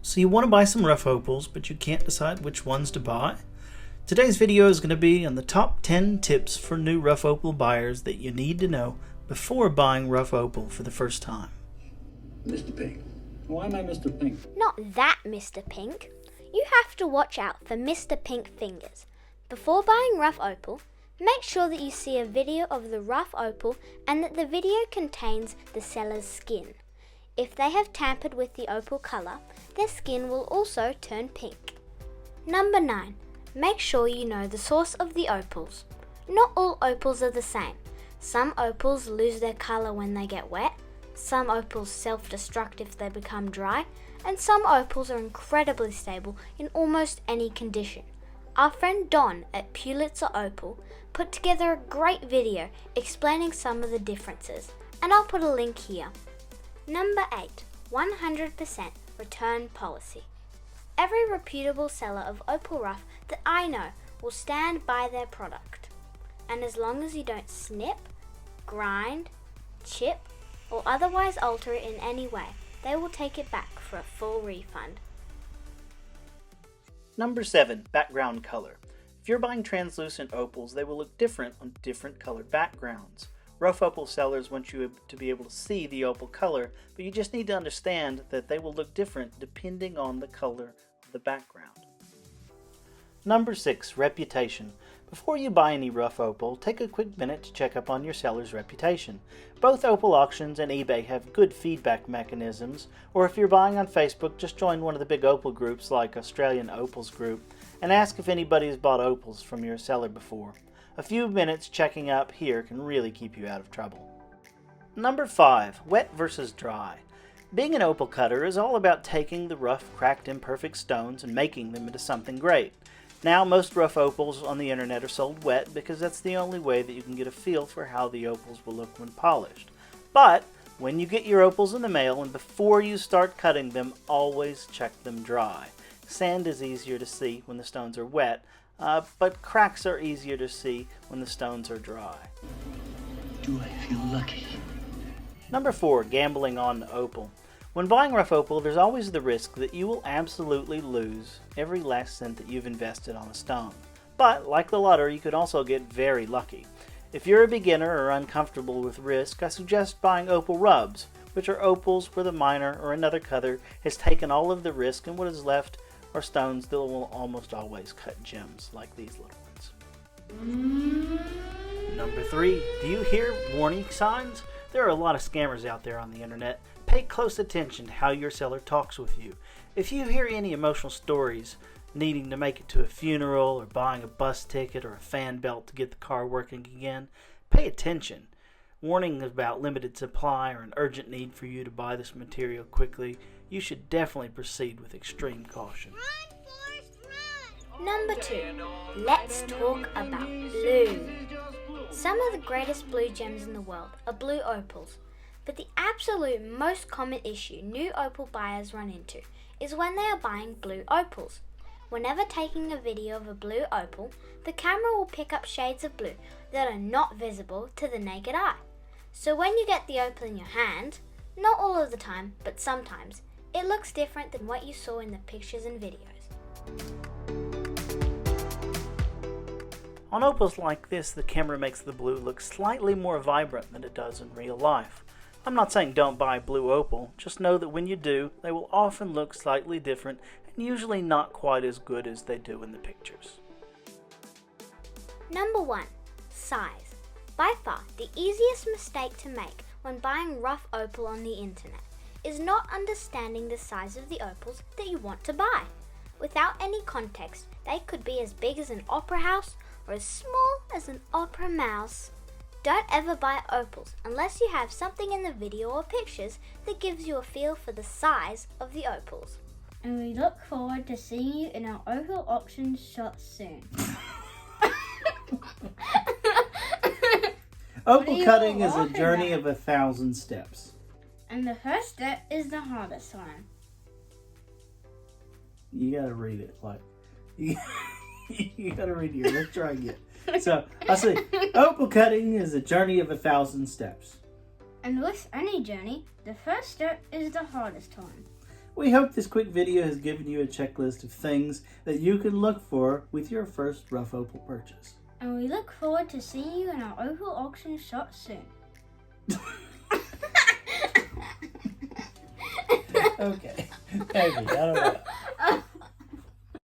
So you want to buy some rough opals, but you can't decide which ones to buy? Today's video is going to be on the top 10 tips for new rough opal buyers that you need to know before buying rough opal for the first time. Mr. Pink. Why am I Mr. Pink? Not that Mr. Pink. You have to watch out for Mr. Pink fingers. Before buying rough opal, make sure that you see a video of the rough opal and that the video contains the seller's skin. If they have tampered with the opal colour, their skin will also turn pink. Number 9. Make sure you know the source of the opals. Not all opals are the same. Some opals lose their colour when they get wet, some opals self-destruct if they become dry, and some opals are incredibly stable in almost any condition. Our friend Don at Pulitzer Opal put together a great video explaining some of the differences, and I'll put a link here. Number 8. 100% return policy. Every reputable seller of opal rough that I know will stand by their product. And as long as you don't snip, grind, chip, or otherwise alter it in any way, they will take it back for a full refund. Number 7. Background color. If you're buying translucent opals, they will look different on different colored backgrounds. Rough opal sellers want you to be able to see the opal color, but you just need to understand that they will look different depending on the color of the background. Number 6. Reputation. Before you buy any rough opal, take a quick minute to check up on your seller's reputation. Both Opal Auctions and eBay have good feedback mechanisms, or if you're buying on Facebook, just join one of the big opal groups like Australian Opals Group and ask if anybody has bought opals from your seller before. A few minutes checking up here can really keep you out of trouble. Number 5. Wet versus dry. Being an opal cutter is all about taking the rough, cracked, imperfect stones and making them into something great. Now, most rough opals on the internet are sold wet because that's the only way that you can get a feel for how the opals will look when polished. But when you get your opals in the mail and before you start cutting them, always check them dry. Sand is easier to see when the stones are wet, but cracks are easier to see when the stones are dry. Do I feel lucky? Number 4. Gambling on opal. When buying rough opal, there's always the risk that you will absolutely lose every last cent that you've invested on a stone. But, like the lottery, you could also get very lucky. If you're a beginner or uncomfortable with risk, I suggest buying opal rubs, which are opals where the miner or another cutter has taken all of the risk and what is left are stones that will almost always cut gems like these little ones. Number 3. Do you hear warning signs? There are a lot of scammers out there on the internet. Pay close attention to how your seller talks with you. If you hear any emotional stories, needing to make it to a funeral or buying a bus ticket or a fan belt to get the car working again, pay attention. Warnings about limited supply or an urgent need for you to buy this material quickly, you should definitely proceed with extreme caution. Number 2. Let's talk about blue. Some of the greatest blue gems in the world are blue opals, but the absolute most common issue new opal buyers run into is when they are buying blue opals. Whenever taking a video of a blue opal, the camera will pick up shades of blue that are not visible to the naked eye. So when you get the opal in your hand, not all of the time, but sometimes, it looks different than what you saw in the pictures and videos. On opals like this, the camera makes the blue look slightly more vibrant than it does in real life. I'm not saying don't buy blue opal, just know that when you do, they will often look slightly different and usually not quite as good as they do in the pictures. Number 1. Size. By far, the easiest mistake to make when buying rough opal on the internet is not understanding the size of the opals that you want to buy. Without any context, they could be as big as an opera house or as small as an opera mouse. Don't ever buy opals unless you have something in the video or pictures that gives you a feel for the size of the opals. And we look forward to seeing you in our opal auction shop soon. Opal cutting is a journey of 1,000 steps. And the first step is the hardest one. You gotta read it like you gotta read it. Let's try again. So I say opal cutting is a journey of 1,000 steps. And with any journey, the first step is the hardest one. We hope this quick video has given you a checklist of things that you can look for with your first rough opal purchase. And we look forward to seeing you in our opal auction shop soon. Okay. Thank you. I don't know.